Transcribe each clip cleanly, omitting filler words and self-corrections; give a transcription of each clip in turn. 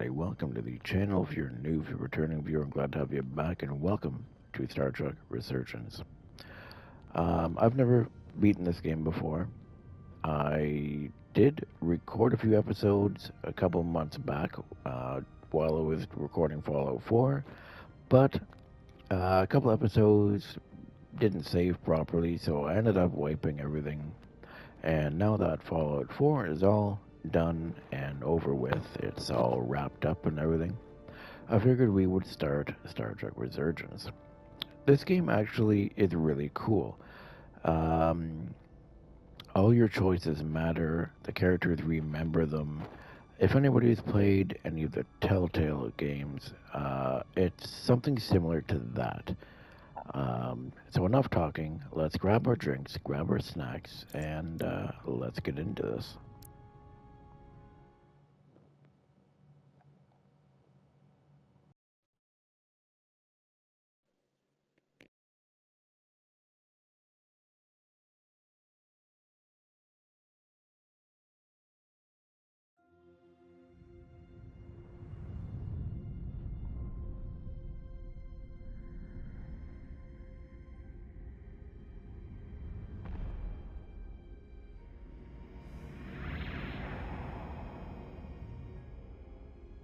everybody. Welcome to the channel. If you're new, if you're a returning viewer, I'm glad to have you back, and welcome to Star Trek Resurgence. I've never beaten this game before. I did record a few episodes a couple months back while I was recording Fallout 4, but a couple episodes didn't save properly, so I ended up wiping everything. And now that Fallout 4 is all done and over with, it's all wrapped up and everything, I figured we would start Star Trek Resurgence. This game actually is really cool. All your choices matter, the characters remember them. If anybody's played any of the Telltale games, it's something similar to that. So enough talking, let's grab our drinks, grab our snacks, and let's get into this.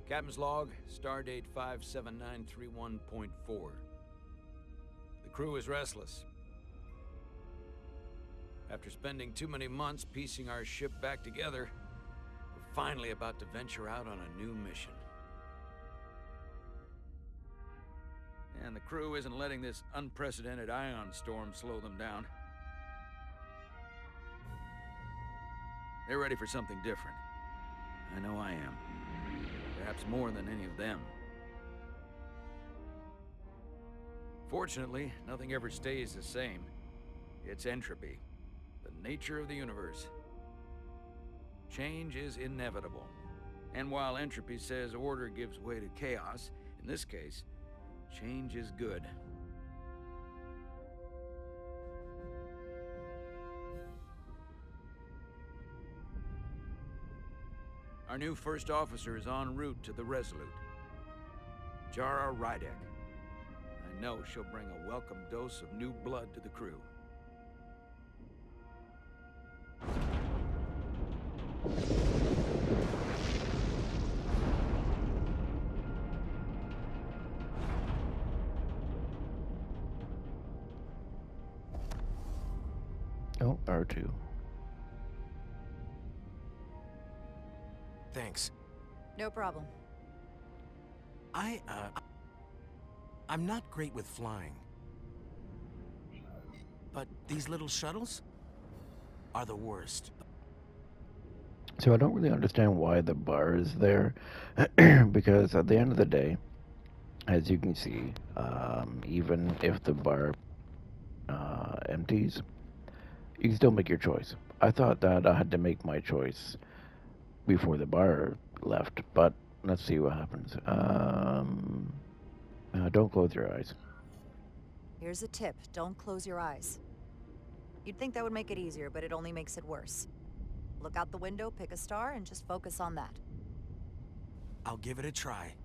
Captain's log, stardate 57931.4. The crew is restless. After spending too many months piecing our ship back together, we're finally about to venture out on a new mission. And the crew isn't letting this unprecedented ion storm slow them down. They're ready for something different. I know I am. Perhaps more than any of them. Fortunately, nothing ever stays the same. It's entropy, the nature of the universe. Change is inevitable. And while entropy says order gives way to chaos, in this case, change is good. Our new first officer is en route to the Resolute. Jara Rydek. I know she'll bring a welcome dose of new blood to the crew. Oh, R2. Thanks. No problem. I'm not great with flying. But these little shuttles are the worst. So I don't really understand why the bar is there, because at the end of the day, as you can see, even if the bar empties, you can still make your choice. I thought that I had to make my choice before the bar left, but let's see what happens. Don't close your eyes. Here's a tip. Don't close your eyes. You'd think that would make it easier, but it only makes it worse. Look out the window, pick a star, and just focus on that. I'll give it a try.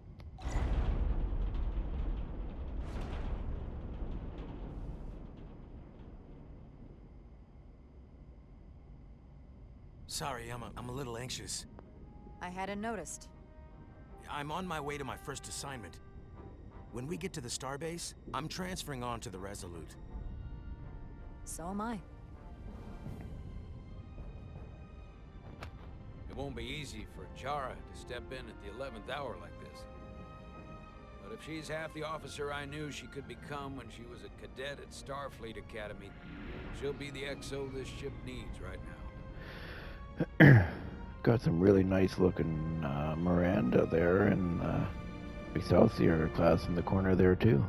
Sorry, I'm a little anxious. I hadn't noticed. I'm on my way to my first assignment. When we get to the starbase, I'm transferring on to the Resolute. So am I. It won't be easy for Jara to step in at the 11th hour like this. But if she's half the officer I knew she could become when she was a cadet at Starfleet Academy, she'll be the XO this ship needs right now. Got some really nice looking Miranda there, and Excelsior class in the corner there too.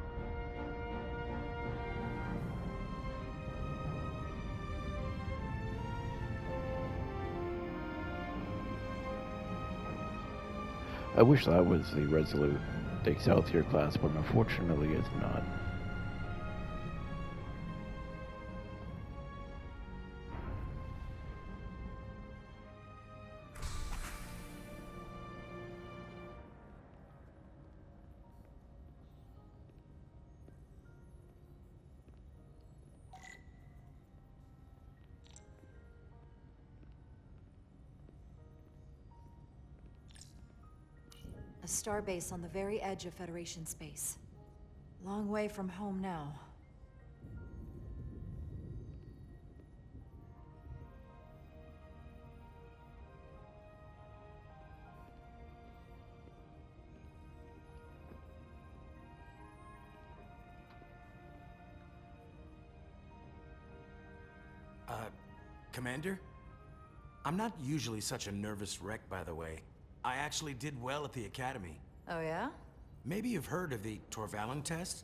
I wish that was the Resolute, the Excelsior class, but unfortunately it's not. A starbase on the very edge of Federation space. Long way from home now. Commander? I'm not usually such a nervous wreck, by the way. I actually did well at the Academy. Oh yeah? Maybe you've heard of the Torvalen test?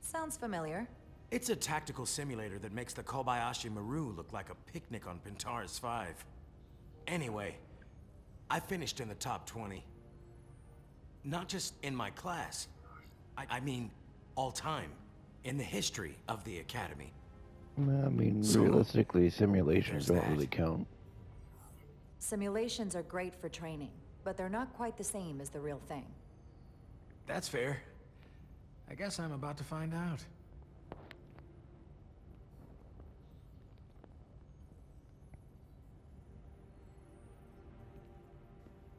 Sounds familiar. It's a tactical simulator that makes the Kobayashi Maru look like a picnic on Pintaris 5. Anyway, I finished in the top 20. Not just in my class. I mean, all time. In the history of the Academy. I mean, So, realistically, simulations there's don't that. really count. Simulations are great for training, but they're not quite the same as the real thing. That's fair. I guess I'm about to find out.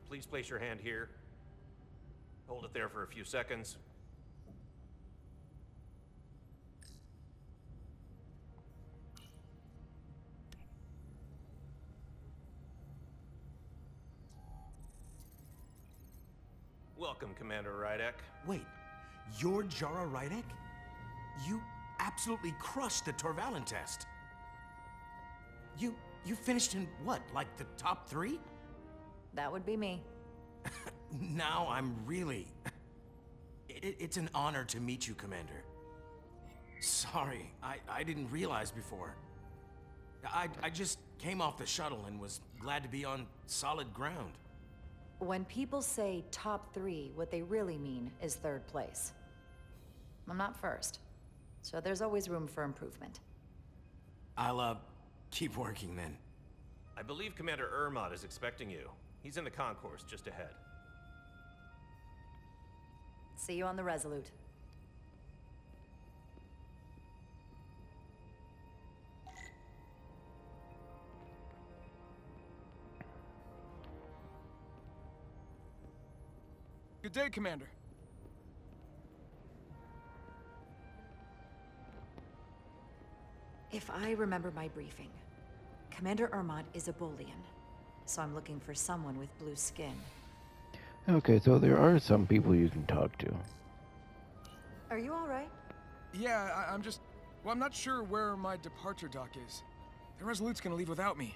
Please place your hand here. Hold it there for a few seconds. Welcome, Commander Rydek. Wait, you're Jara Rydek? You absolutely crushed the Torvalen test. You finished in what, like the top 3? That would be me. Now I'm really... It's an honor to meet you, Commander. Sorry, I didn't realize before. I just came off the shuttle and was glad to be on solid ground. When people say top 3, what they really mean is 3rd place. I'm not first, so there's always room for improvement. I'll, keep working then. I believe Commander Ermot is expecting you. He's in the concourse just ahead. See you on the Resolute. Good day, Commander. If I remember my briefing, Commander Ermot is a Bolian, so I'm looking for someone with blue skin. Okay, so there are some people you can talk to. Are you alright? Yeah, I'm just... Well, I'm not sure where my departure dock is. The Resolute's gonna leave without me.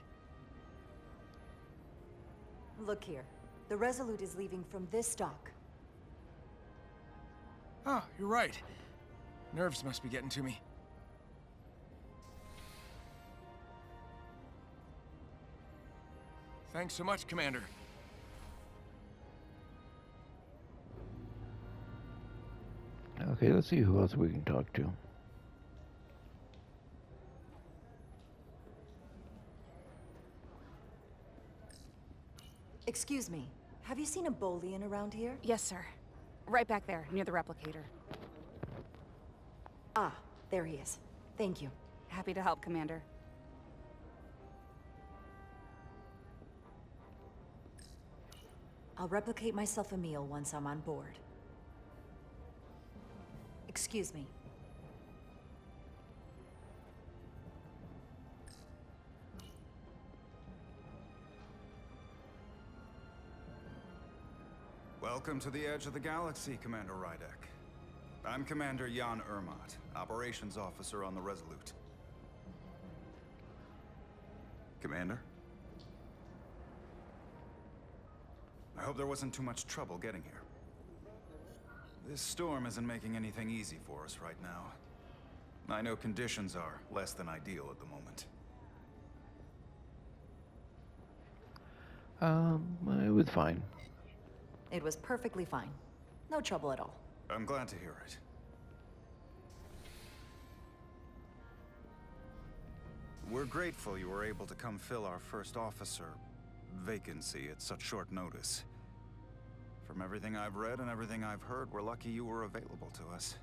Look here. The Resolute is leaving from this dock. Oh, you're right. Nerves must be getting to me. Thanks so much, Commander. Okay, let's see who else we can talk to. Excuse me. Have you seen a Bolian around here? Yes, sir. Right back there, near the replicator. Ah, there he is. Thank you. Happy to help, Commander. I'll replicate myself a meal once I'm on board. Excuse me. Welcome to the edge of the galaxy, Commander Rydek. I'm Commander Jan Ermot, Operations Officer on the Resolute. Commander? I hope there wasn't too much trouble getting here. This storm isn't making anything easy for us right now. I know conditions are less than ideal at the moment. It was fine. It was perfectly fine. No trouble at all. I'm glad to hear it. We're grateful you were able to come fill our first officer vacancy at such short notice. From everything I've read and everything I've heard, we're lucky you were available to us.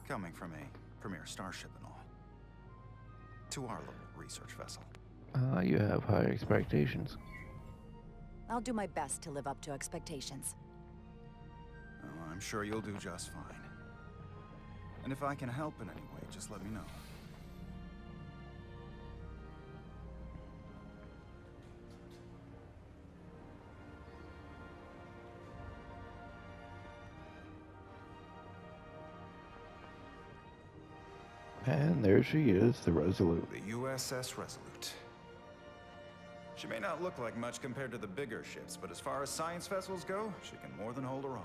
Coming from a premier starship and all. To our little research vessel. You have high expectations. I'll do my best to live up to expectations. sure you'll do just fine. And if I can help in any way, just let me know. And there she is, the Resolute. The USS Resolute. She may not look like much compared to the bigger ships, but as far as science vessels go, she can more than hold her own.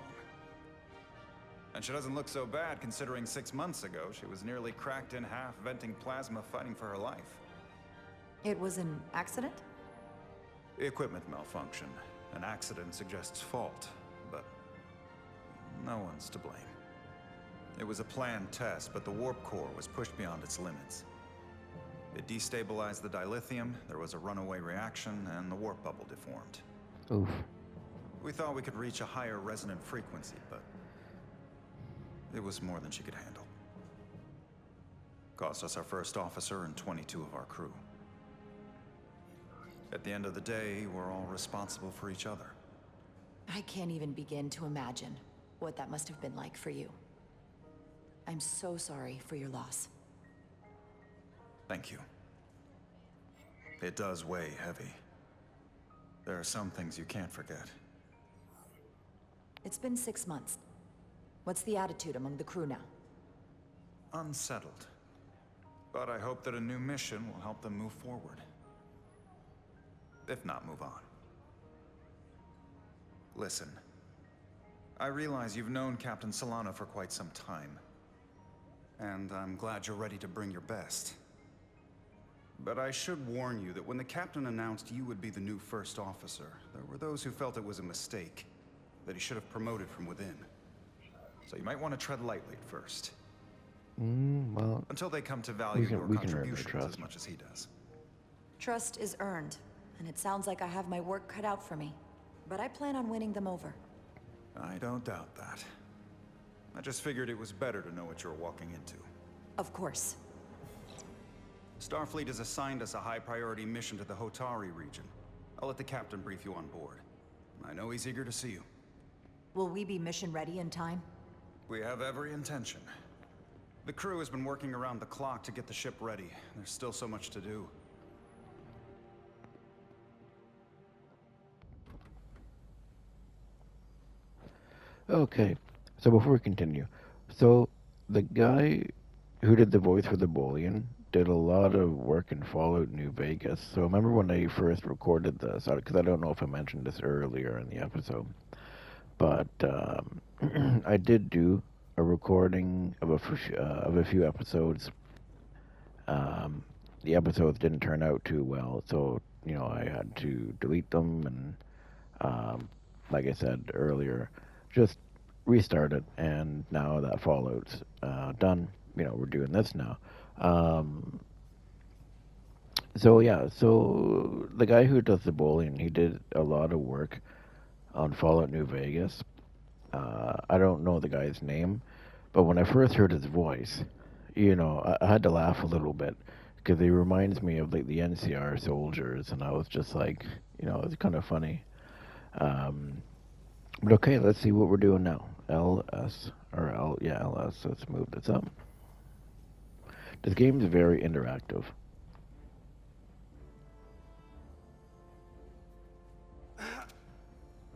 And she doesn't look so bad considering 6 months ago she was nearly cracked in half, venting plasma, fighting for her life. It was an accident? Equipment malfunction. An accident suggests fault, but no one's to blame. It was a planned test, but the warp core was pushed beyond its limits. It destabilized the dilithium, there was a runaway reaction, and the warp bubble deformed. Oof. We thought we could reach a higher resonant frequency, but it was more than she could handle. Cost us our first officer and 22 of our crew. At the end of the day, we're all responsible for each other. I can't even begin to imagine what that must have been like for you. I'm so sorry for your loss. Thank you. It does weigh heavy. There are some things you can't forget. It's been 6 months. What's the attitude among the crew now? Unsettled. But I hope that a new mission will help them move forward. If not, move on. Listen. I realize you've known Captain Solana for quite some time. And I'm glad you're ready to bring your best. But I should warn you that when the captain announced you would be the new first officer, there were those who felt it was a mistake, that he should have promoted from within. So you might want to tread lightly at first. Well, until they come to value your we can earn their contributions trust. as much as he does. Trust is earned, and it sounds like I have my work cut out for me. But I plan on winning them over. I don't doubt that. I just figured it was better to know what you're walking into. Of course. Starfleet has assigned us a high-priority mission to the Hotari region. I'll let the captain brief you on board. I know he's eager to see you. Will we be mission ready in time? We have every intention. The crew has been working around the clock to get the ship ready. There's still so much to do. okay. So before we continue, so the guy who did the voice for the Bullion did a lot of work in Fallout New Vegas. So remember when I first recorded this, because I don't know if I mentioned this earlier in the episode, but I did do a recording of a few episodes. The episodes didn't turn out too well, so I had to delete them, and like I said earlier, just restart it. And now that Fallout's done, we're doing this now. So yeah, so the guy who does the Bullion, he did a lot of work on Fallout New Vegas. I don't know the guy's name, but when I first heard his voice, I had to laugh a little bit because he reminds me of like the NCR soldiers, and I was just like, it's kind of funny. But okay, let's see what we're doing now. LS. Let's move this up. This game is very interactive.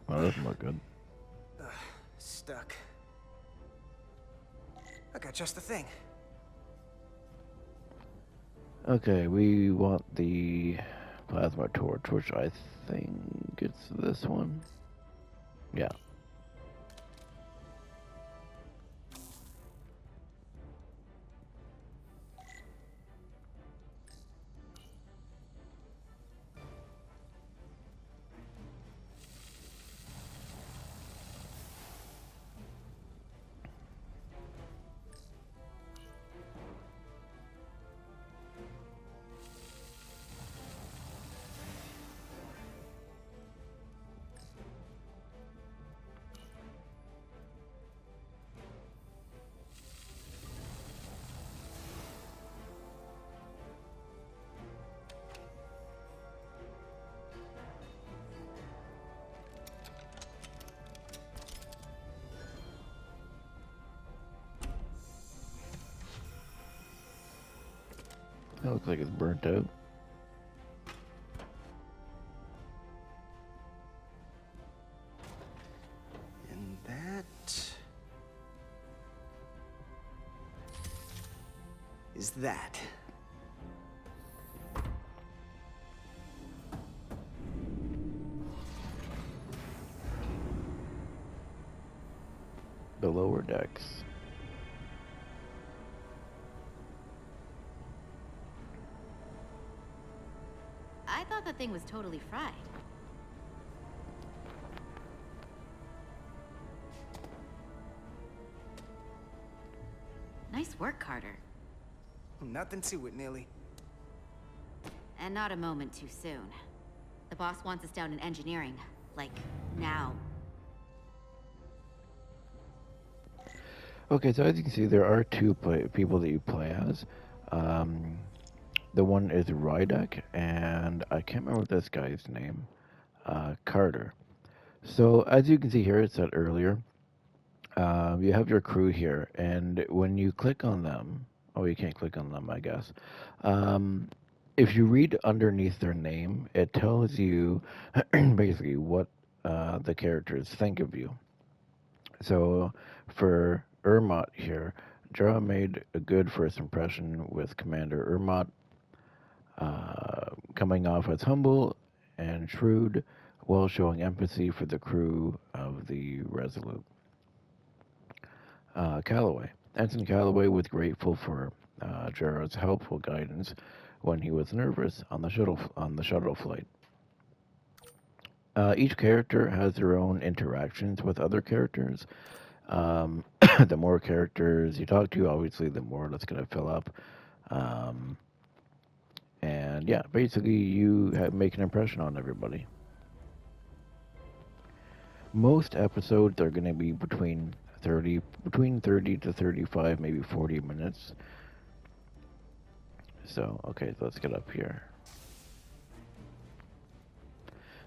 Well, that doesn't look good. Stuck. I got just the thing. Okay, we want the plasma torch, which I think it's this one. Yeah. It looks like it's burnt out. And that... is that. The lower decks. I thought the thing was totally fried. Nice work, Carter. Nothing to it, Neely. And not a moment too soon. The boss wants us down in engineering. Like, now. Okay, so as you can see, there are two people that you play as. The one is Rydek, and I can't remember this guy's name. Carter. So as you can see here, it said earlier, you have your crew here, and when you click on them, oh, you can't click on them, I guess. If you read underneath their name, it tells you basically what the characters think of you. So for Ermot here, Jara made a good first impression with Commander Ermot, coming off as humble and shrewd while showing empathy for the crew of the Resolute. Calloway. Ensign Calloway was grateful for Jara's helpful guidance when he was nervous on the shuttle flight. Each character has their own interactions with other characters. The more characters you talk to, obviously, the more that's going to fill up. And yeah, basically, you make an impression on everybody. Most episodes are going to be between 30 to 35, maybe 40 minutes. So, okay, so let's get up here.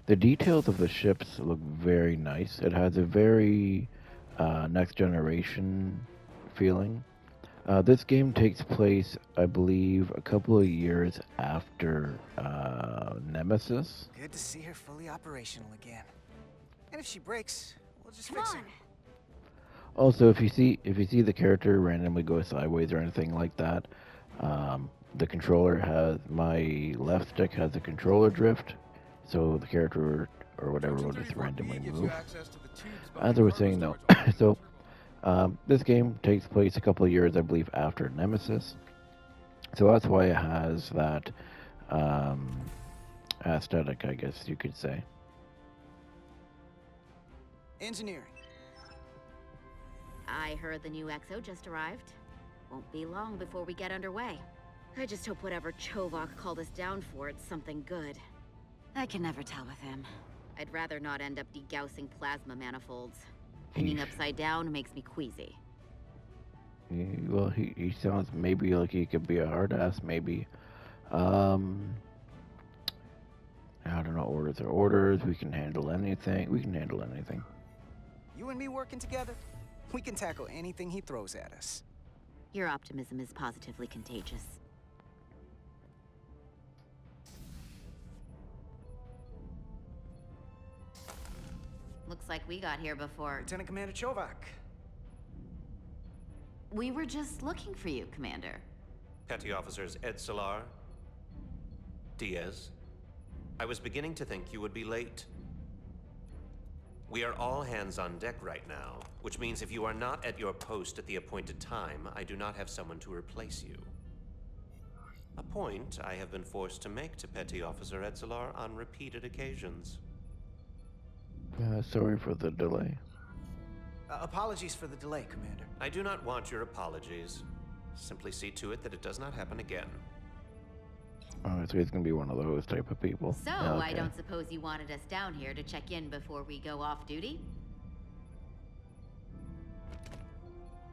The details of the ships look very nice. It has a very next generation feeling. This game takes place, I believe, a couple of years after Nemesis. Good to see her fully operational again. And if she breaks, we'll just Come fix on. her. Also, if you see the character randomly go sideways or anything like that, the controller has, my left stick has a controller drift, so the character or whatever will just randomly move. As I was saying though, so this game takes place a couple of years, I believe, after Nemesis, so that's why it has that aesthetic, I guess you could say. Engineering. I heard the new XO just arrived. Won't be long before we get underway. I just hope whatever Chovak called us down for, it's something good. I can never tell with him. I'd rather not end up degaussing plasma manifolds. Hanging upside down makes me queasy. Well, he sounds maybe like he could be a hard ass, maybe. I don't know, orders are orders. We can handle anything. You and me working together, we can tackle anything he throws at us. Your optimism is positively contagious. Looks like we got here before. Lieutenant Commander Chovak. We were just looking for you, Commander. Petty Officers Ed Solar, Diaz. I was beginning to think you would be late. We are all hands on deck right now, which means if you are not at your post at the appointed time, I do not have someone to replace you. A point I have been forced to make to Petty Officer Edzelar on repeated occasions. Sorry for the delay. Apologies for the delay, Commander. I do not want your apologies. Simply see to it that it does not happen again. Oh, so he's gonna be one of those type of people. So, Okay. I don't suppose you wanted us down here to check in before we go off duty?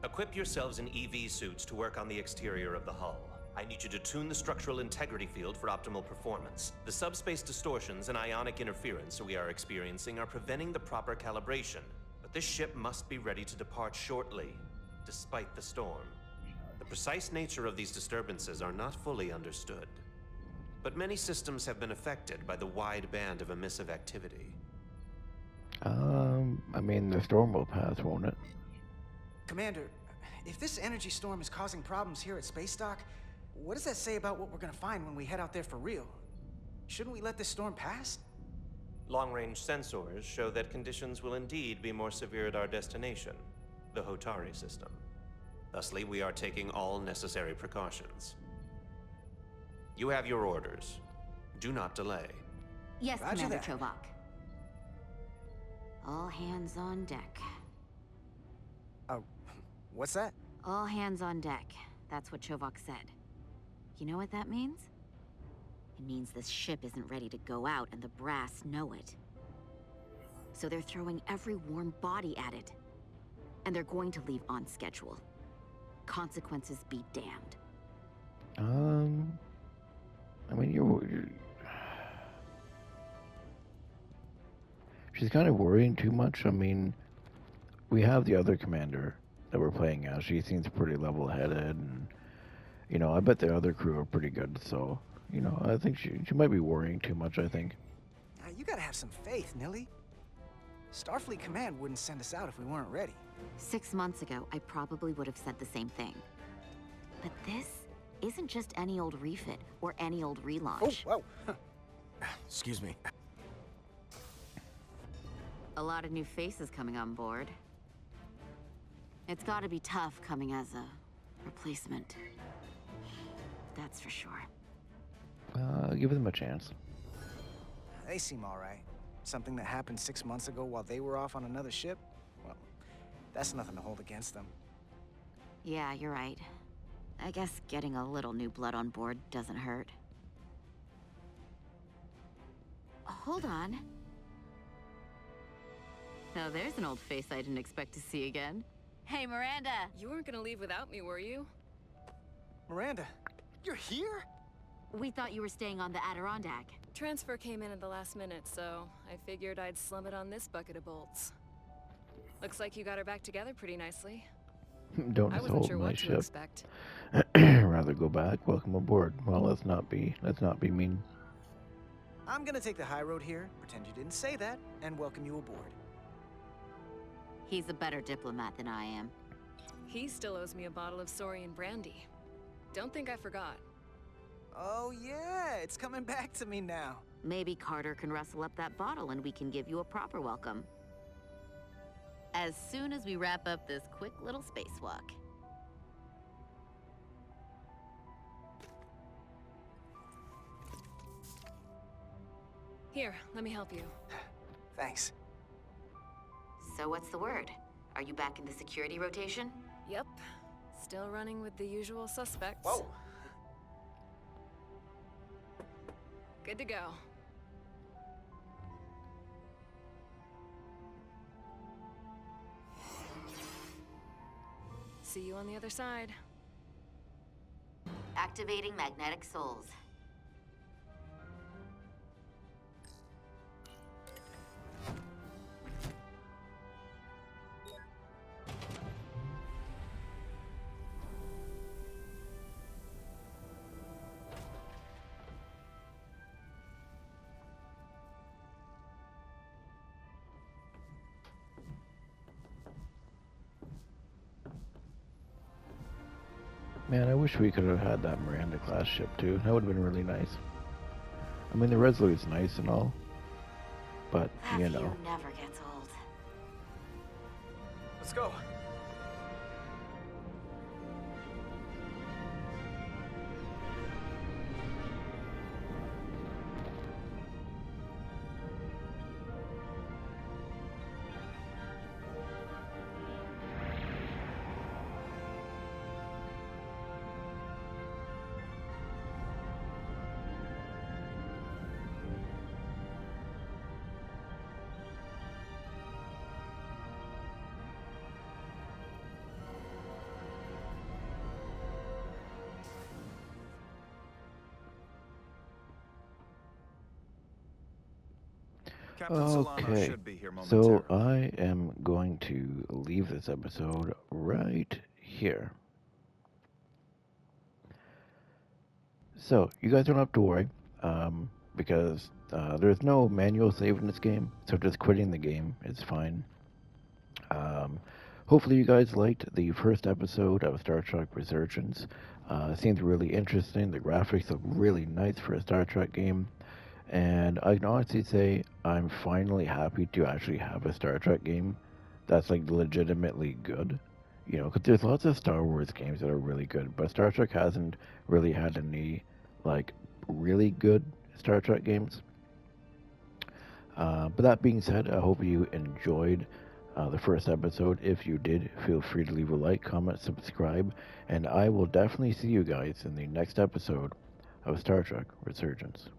Equip yourselves in EV suits to work on the exterior of the hull. I need you to tune the structural integrity field for optimal performance. The subspace distortions and ionic interference we are experiencing are preventing the proper calibration. But this ship must be ready to depart shortly, despite the storm. The precise nature of these disturbances are not fully understood, but many systems have been affected by the wide band of emissive activity. I mean, the storm will pass, won't it? Commander, if this energy storm is causing problems here at Space Dock, what does that say about what we're gonna find when we head out there for real? Shouldn't we let this storm pass? Long-range sensors show that conditions will indeed be more severe at our destination, the Hotari system. Thusly, we are taking all necessary precautions. You have your orders. Do not delay. Yes, Roger Commander that. Chovak. All hands on deck. What's that? All hands on deck. That's what Chovak said. You know what that means? It means this ship isn't ready to go out, and the brass know it. So they're throwing every warm body at it. And they're going to leave on schedule. Consequences be damned. I mean, she's kind of worrying too much. I mean, we have the other commander that we're playing as. She seems pretty level-headed, and, you know, I bet the other crew are pretty good, so, you know, I think she might be worrying too much, I think. You gotta have some faith, Nilly. Starfleet Command wouldn't send us out if we weren't ready. 6 months ago, I probably would have said the same thing. But this isn't just any old refit or any old relaunch. Oh, whoa. Excuse me. A lot of new faces coming on board. It's gotta be tough coming as a replacement. That's for sure. Give them a chance. They seem all right. Something that happened 6 months ago while they were off on another ship? Well, that's nothing to hold against them. Yeah, you're right. I guess getting a little new blood on board doesn't hurt. Hold on. Now there's an old face I didn't expect to see again. Hey, Miranda! You weren't gonna leave without me, were you? Miranda, you're here? We thought you were staying on the Adirondack. Transfer came in at the last minute, so I figured I'd slum it on this bucket of bolts. Looks like you got her back together pretty nicely. Don't I wasn't assault sure my what to ship. expect. Rather go back. Welcome aboard. Well, let's not be mean. I'm gonna take the high road here, pretend you didn't say that, and welcome you aboard. He's a better diplomat than I am. He still owes me a bottle of Saurian brandy. Don't think I forgot. Oh yeah, it's coming back to me now. Maybe Carter can rustle up that bottle and we can give you a proper welcome. As soon as we wrap up this quick little spacewalk. Here, let me help you. Thanks. So what's the word? Are you back in the security rotation? Yep. Still running with the usual suspects. Whoa! Good to go. See you on the other side. Activating magnetic souls. Man, I wish we could have had that Miranda-class ship, too. That would have been really nice. I mean, the Resolute's nice and all, but, you know. View never gets old. Let's go. Captain Solano Okay, should be here so momentarily. I am going to leave this episode right here. So, you guys don't have to worry, because there's no manual save in this game, so just quitting the game is fine. Hopefully you guys liked the first episode of Star Trek Resurgence. It seems really interesting. The graphics look really nice for a Star Trek game. And I can honestly say I'm finally happy to actually have a Star Trek game that's like legitimately good. You know, because there's lots of Star Wars games that are really good, but Star Trek hasn't really had any like really good Star Trek games. But that being said, I hope you enjoyed the first episode. If you did, feel free to leave a like, comment, subscribe, and I will definitely see you guys in the next episode of Star Trek Resurgence.